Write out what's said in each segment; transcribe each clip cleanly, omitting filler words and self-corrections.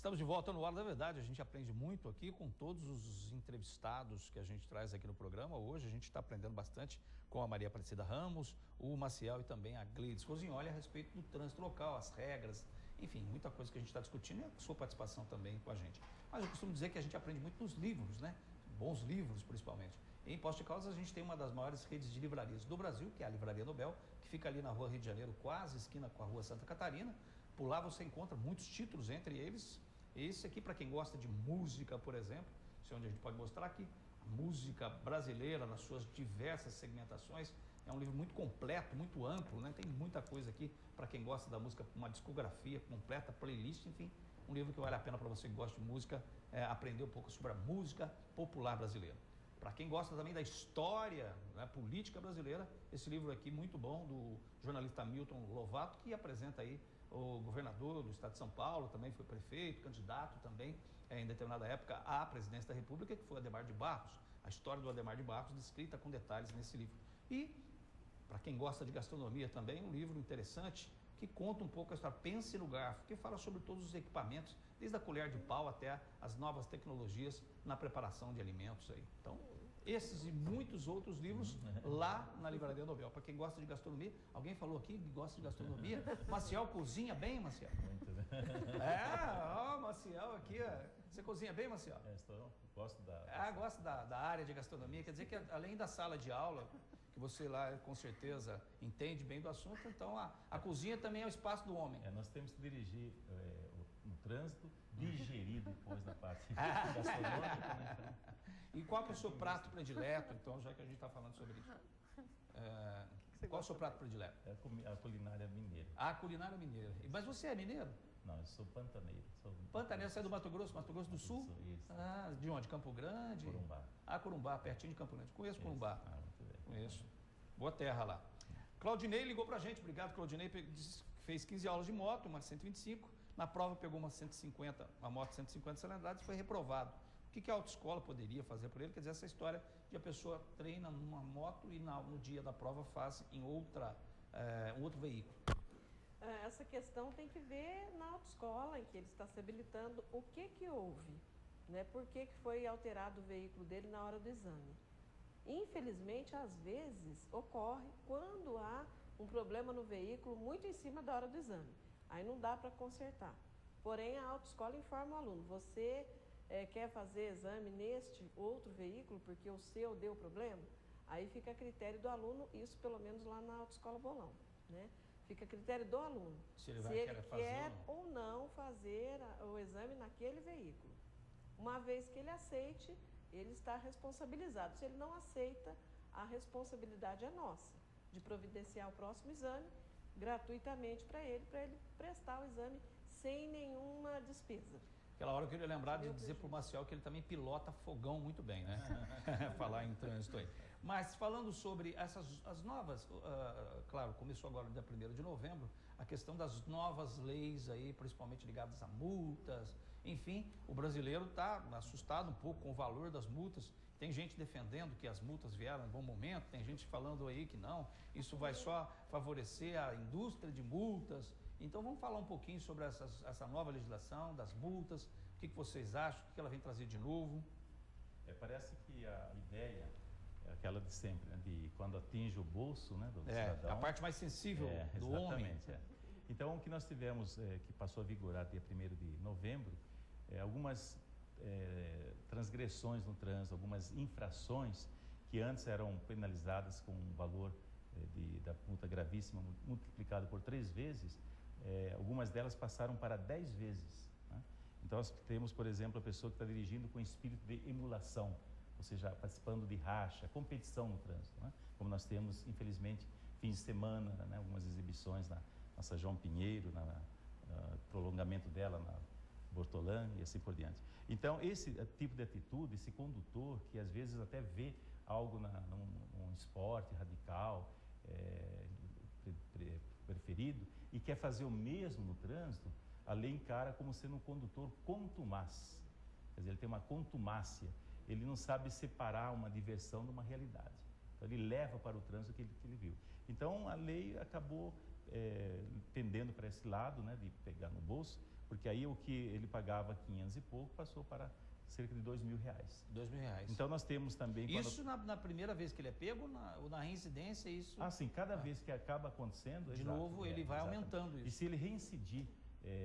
Estamos de volta no Hora da Verdade. A gente aprende muito aqui com todos os entrevistados que a gente traz aqui no programa. Hoje a gente está aprendendo bastante com a Maria Aparecida Ramos, o Maciel e também a Gleides Rozignoli a respeito do trânsito local, as regras, enfim, muita coisa que a gente está discutindo e a sua participação também com a gente. Mas eu costumo dizer que a gente aprende muito nos livros, né? Bons livros, principalmente. Em Poços de Caldas a gente tem uma das maiores redes de livrarias do Brasil, que é a Livraria Nobel, que fica ali na rua Rio de Janeiro, quase esquina com a rua Santa Catarina. Por lá você encontra muitos títulos, entre eles esse aqui, para quem gosta de música, por exemplo, isso é onde a gente pode mostrar aqui a música brasileira nas suas diversas segmentações. É um livro muito completo, muito amplo, né? Tem muita coisa aqui para quem gosta da música, uma discografia completa, playlist, enfim, um livro que vale a pena para você que gosta de música, aprender um pouco sobre a música popular brasileira. Para quem gosta também da história, né, política brasileira, esse livro aqui muito bom, do jornalista Milton Lovato, que apresenta aí o governador do estado de São Paulo, também foi prefeito, candidato também, em determinada época, à presidência da República, que foi Adhemar de Barros. A história do Adhemar de Barros descrita com detalhes nesse livro. E, para quem gosta de gastronomia também, um livro interessante, que conta um pouco a história, Pense no Garfo, que fala sobre todos os equipamentos, desde a colher de pau até as novas tecnologias na preparação de alimentos aí. Então, esses e muitos outros livros lá na Livraria Nobel. Para quem gosta de gastronomia, alguém falou aqui que gosta de gastronomia. Maciel cozinha bem, Maciel? Muito bem. Maciel aqui, você cozinha bem, Maciel? Gosto da... gosto da área de gastronomia, quer dizer que além da sala de aula, que você lá com certeza entende bem do assunto, então a cozinha também é o espaço do homem. Nós temos que dirigir no trânsito, digerir depois na parte gastronômica. Né? E qual é o seu prato predileto, então, já que a gente está falando sobre isso? Qual é o seu prato predileto? A culinária mineira. A culinária mineira. Mas você é mineiro? Não, eu sou pantaneiro. Pantaneiro, você é do Mato Grosso do Sul? Isso. De onde? Campo Grande? Corumbá. Corumbá, pertinho de Campo Grande. Conheço Isso. Corumbá. Muito bem. Conheço. Boa terra lá. Claudinei ligou pra gente, obrigado, Claudinei, fez 15 aulas de moto, uma 125, na prova pegou uma moto 150 cilindradas e foi reprovado. O que a autoescola poderia fazer por ele? Quer dizer, essa história de a pessoa treina numa moto e no dia da prova faz em um outro veículo. Essa questão tem que ver na autoescola em que ele está se habilitando, o que houve, né? Por que foi alterado o veículo dele na hora do exame. Infelizmente, às vezes, ocorre quando há um problema no veículo muito em cima da hora do exame. Aí não dá para consertar. Porém, a autoescola informa o aluno, você quer fazer exame neste outro veículo porque o seu deu problema? Aí fica a critério do aluno, isso pelo menos lá na autoescola Bolão, né? Fica a critério do aluno, se ele quer ou não fazer o exame naquele veículo. Uma vez que ele aceite, ele está responsabilizado. Se ele não aceita, a responsabilidade é nossa, de providenciar o próximo exame gratuitamente para ele prestar o exame sem nenhuma despesa. Aquela hora eu queria lembrar de dizer para o Maciel que ele também pilota fogão muito bem, né? Falar em trânsito aí. Mas falando sobre as novas, claro, começou agora no dia 1º de novembro, a questão das novas leis aí, principalmente ligadas a multas, enfim, o brasileiro está assustado um pouco com o valor das multas. Tem gente defendendo que as multas vieram em bom momento, tem gente falando aí que não, isso vai só favorecer a indústria de multas. Então vamos falar um pouquinho sobre essa nova legislação, das multas, o que vocês acham, o que ela vem trazer de novo? Parece que a ideia é aquela de sempre, né? De quando atinge o bolso, né, do cidadão. A parte mais sensível do homem. Então o que nós tivemos, que passou a vigorar dia 1º de novembro, algumas transgressões no trânsito, algumas infrações que antes eram penalizadas com um valor da multa gravíssima multiplicado por 3 vezes, algumas delas passaram para 10 vezes. Né? Então nós temos, por exemplo, a pessoa que está dirigindo com espírito de emulação, ou seja, participando de racha, competição no trânsito, né? Como nós temos, infelizmente, fins de semana, né? Algumas exibições na São João Pinheiro, prolongamento dela na Bortolã e assim por diante. Então, esse tipo de atitude, esse condutor que às vezes até vê algo num esporte radical, preferido, e quer fazer o mesmo no trânsito, a lei encara como sendo um condutor contumaz. Quer dizer, ele tem uma contumácia, ele não sabe separar uma diversão de uma realidade. Então, ele leva para o trânsito aquilo que ele viu. Então, a lei acabou tendendo para esse lado, né, de pegar no bolso, Porque aí o que ele pagava 500 e pouco passou para cerca de R$2.000. R$2.000. Então nós temos também... Isso na primeira vez que ele é pego ou na reincidência, isso... Ah, sim, cada vez que acaba acontecendo... De novo, ele vai aumentando isso. E se ele reincidir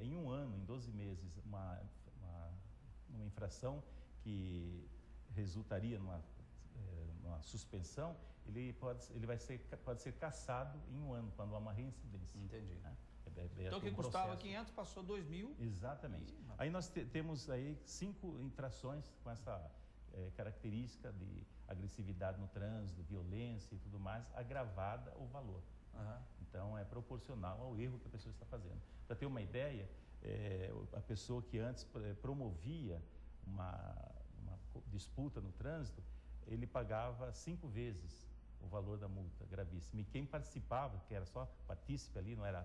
em um ano, em 12 meses, uma infração que resultaria numa suspensão, ele pode ser cassado em um ano, quando há uma reincidência. Entendi. Né? Então, que custava 500, passou 2.000. Exatamente. Aí nós temos aí 5 infrações com essa característica de agressividade no trânsito, violência e tudo mais, agravada o valor. Então, é proporcional ao erro que a pessoa está fazendo. Para ter uma ideia, a pessoa que antes promovia uma disputa no trânsito, ele pagava 5 vezes o valor da multa gravíssima. E quem participava, que era só partícipe ali, não era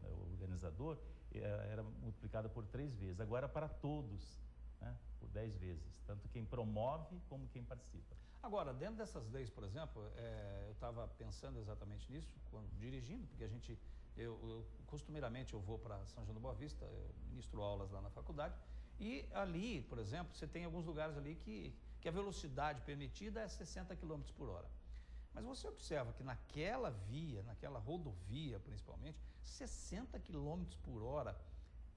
o organizador, era multiplicado por 3 vezes. Agora para todos, né, por 10 vezes, tanto quem promove como quem participa. Agora, dentro dessas leis, por exemplo, eu estava pensando exatamente nisso, quando dirigindo, porque costumeiramente eu vou para São João do Boa Vista, eu ministro aulas lá na faculdade, e ali, por exemplo, você tem alguns lugares ali que a velocidade permitida é 60 km por hora. Mas você observa que naquela via, naquela rodovia principalmente, 60 km por hora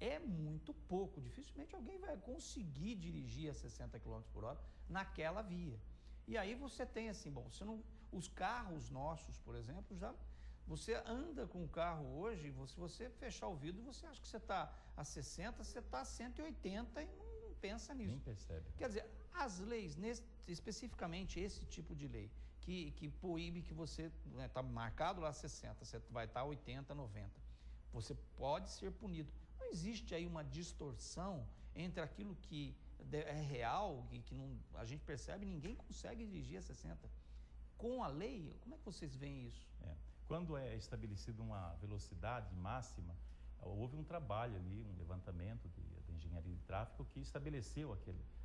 é muito pouco. Dificilmente alguém vai conseguir dirigir a 60 km por hora naquela via. E aí você tem assim, os carros nossos, por exemplo, você anda com o carro hoje, se você fechar o vidro, você acha que você está a 60, você está a 180 e não pensa nisso. Nem percebe. Quer dizer, as leis, especificamente esse tipo de lei, que proíbe que você está marcado lá 60, você vai estar 80, 90. Você pode ser punido. Não existe aí uma distorção entre aquilo que é real e que a gente percebe, ninguém consegue dirigir a 60. Com a lei, como é que vocês veem isso? Quando é estabelecida uma velocidade máxima, houve um trabalho ali, um levantamento de engenharia de tráfego que estabeleceu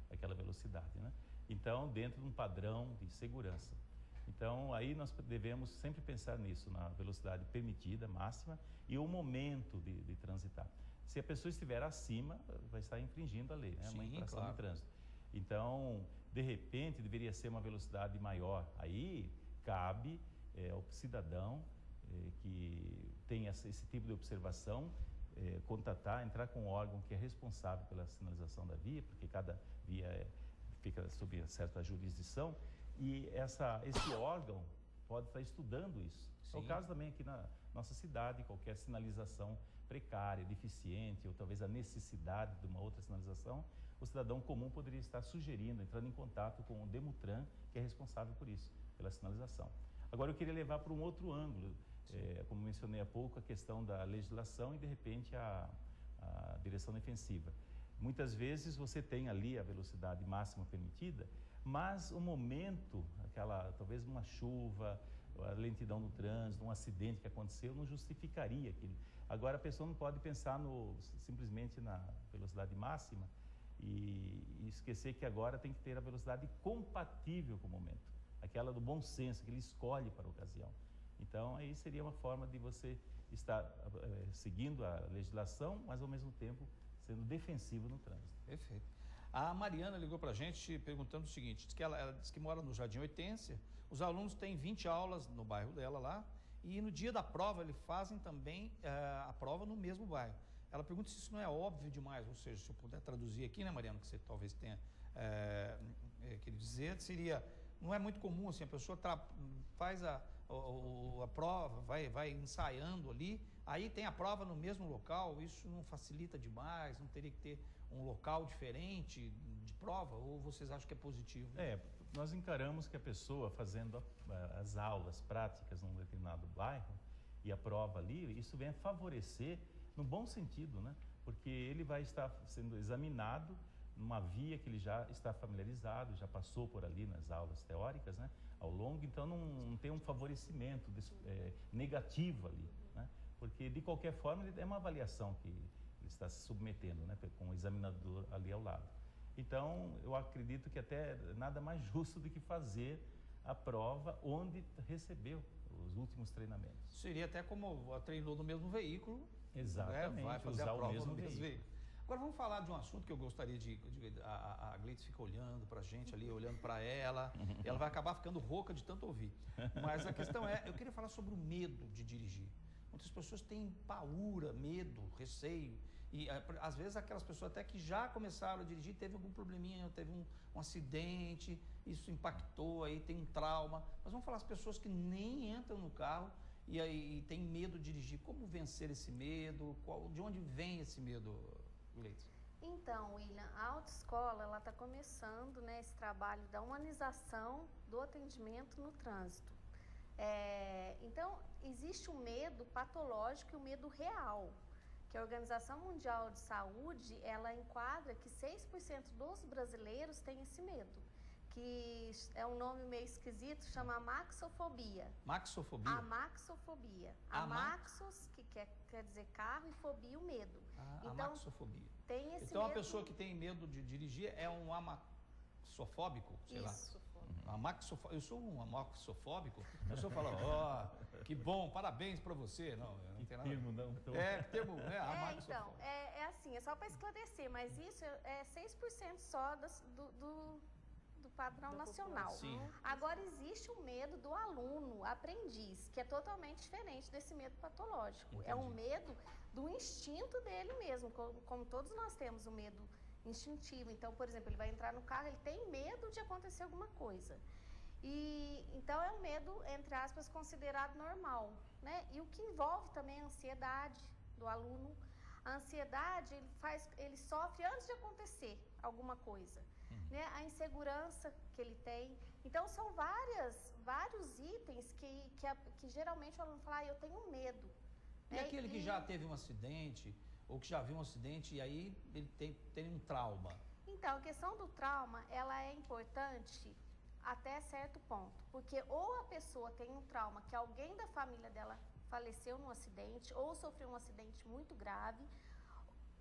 aquela velocidade, né? Então, dentro de um padrão de segurança. Então, aí nós devemos sempre pensar nisso, na velocidade permitida, máxima, e o momento de transitar. Se a pessoa estiver acima, vai estar infringindo a lei, né? Sim, uma infração claro. de trânsito. Então, de repente, deveria ser uma velocidade maior. Aí, cabe ao cidadão que tem esse tipo de observação, entrar com o órgão que é responsável pela sinalização da via, porque cada via fica sob certa jurisdição, e esse órgão pode estar estudando isso. É o caso também aqui na nossa cidade, qualquer sinalização precária, deficiente, ou talvez a necessidade de uma outra sinalização, o cidadão comum poderia estar sugerindo, entrando em contato com o Demutran, que é responsável por isso, pela sinalização. Agora eu queria levar para um outro ângulo, como mencionei há pouco, a questão da legislação e de repente a direção defensiva. Muitas vezes você tem ali a velocidade máxima permitida, mas o momento, talvez uma chuva, a lentidão no trânsito, um acidente que aconteceu, não justificaria aquilo. Agora a pessoa não pode pensar simplesmente na velocidade máxima e esquecer que agora tem que ter a velocidade compatível com o momento, aquela do bom senso, que ele escolhe para a ocasião. Então aí seria uma forma de você estar seguindo a legislação, mas ao mesmo tempo sendo defensivo no trânsito. Perfeito. A Mariana ligou para a gente perguntando o seguinte, diz que ela diz que mora no Jardim Hortência, os alunos têm 20 aulas no bairro dela lá, e no dia da prova eles fazem também a prova no mesmo bairro. Ela pergunta se isso não é óbvio demais, ou seja, se eu puder traduzir aqui, né, Mariana, que você talvez tenha querido dizer, não é muito comum assim, a pessoa faz a prova, vai ensaiando ali, aí tem a prova no mesmo local, isso não facilita demais, não teria que ter um local diferente de prova, ou vocês acham que é positivo? Nós encaramos que a pessoa fazendo as aulas práticas num determinado bairro e a prova ali, isso vem a favorecer no bom sentido, né? Porque ele vai estar sendo examinado numa via que ele já está familiarizado, já passou por ali nas aulas teóricas, né? Ao longo, então não tem um favorecimento negativo ali, né? Porque de qualquer forma é uma avaliação que ele está se submetendo, né? Com o examinador ali ao lado. Então, eu acredito que até nada mais justo do que fazer a prova onde recebeu os últimos treinamentos. Seria até como treinou no mesmo veículo. Exatamente, Vai fazer usar a prova o mesmo no mesmo veículo. Agora vamos falar de um assunto que eu gostaria a Gleides fica olhando para a gente ali, olhando para ela, e ela vai acabar ficando rouca de tanto ouvir. Mas a questão é, eu queria falar sobre o medo de dirigir. Muitas pessoas têm paura, medo, receio, e às vezes aquelas pessoas até que já começaram a dirigir, teve algum probleminha, teve um acidente, isso impactou, aí tem um trauma. Mas vamos falar as pessoas que nem entram no carro e aí tem medo de dirigir. Como vencer esse medo? De onde vem esse medo, Gleides? Então, William, a autoescola ela está começando, né, esse trabalho da humanização do atendimento no trânsito. Então, existe o medo patológico e o medo real, que a Organização Mundial de Saúde, ela enquadra que 6% dos brasileiros têm esse medo, que é um nome meio esquisito, chama amaxofobia. Maxofobia? Amaxofobia. Amaxos, que quer dizer carro, e fobia, o medo. Então, amaxofobia. Tem esse então, medo... a pessoa que tem medo de dirigir é um amaxofóbico, sei lá. Eu sou um amaxofóbico. A pessoa fala, que bom, parabéns para você. Não tem nada. Termo não. Então... termo, então, assim, é só para esclarecer, mas isso é 6% só do padrão nacional. Sim. Agora, existe o medo do aluno, aprendiz, que é totalmente diferente desse medo patológico. Entendi. É um medo do instinto dele mesmo, como todos nós temos o medo instintivo. Então, por exemplo, ele vai entrar no carro, ele tem medo de acontecer alguma coisa. Então, é um medo, entre aspas, considerado normal, né? E o que envolve também a ansiedade do aluno. A ansiedade, ele sofre antes de acontecer alguma coisa. Né? A insegurança que ele tem. Então, são vários itens que geralmente o aluno fala, eu tenho medo. E aquele que já teve um acidente, ou que já viu um acidente, e aí ele tem um trauma? Então, a questão do trauma, ela é importante até certo ponto. Porque ou a pessoa tem um trauma que alguém da família dela faleceu num acidente, ou sofreu um acidente muito grave,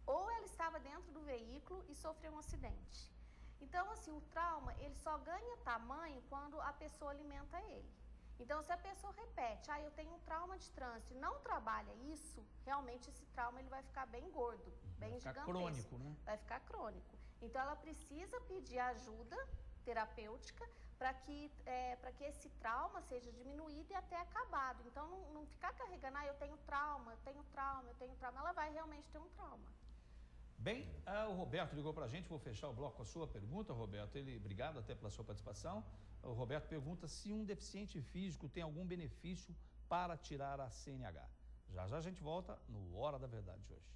ou ela estava dentro do veículo e sofreu um acidente. Então, assim, o trauma, ele só ganha tamanho quando a pessoa alimenta ele. Então, se a pessoa repete, eu tenho um trauma de trânsito e não trabalha isso, realmente esse trauma ele vai ficar bem gordo, bem gigantesco. Vai ficar crônico, né? Vai ficar crônico. Então, ela precisa pedir ajuda terapêutica para que esse trauma seja diminuído e até acabado. Então, não ficar carregando, eu tenho trauma, eu tenho trauma, eu tenho trauma. Ela vai realmente ter um trauma. Bem, o Roberto ligou para a gente, vou fechar o bloco com a sua pergunta, Roberto. Obrigado até pela sua participação. O Roberto pergunta se um deficiente físico tem algum benefício para tirar a CNH. Já a gente volta no Hora da Verdade de hoje.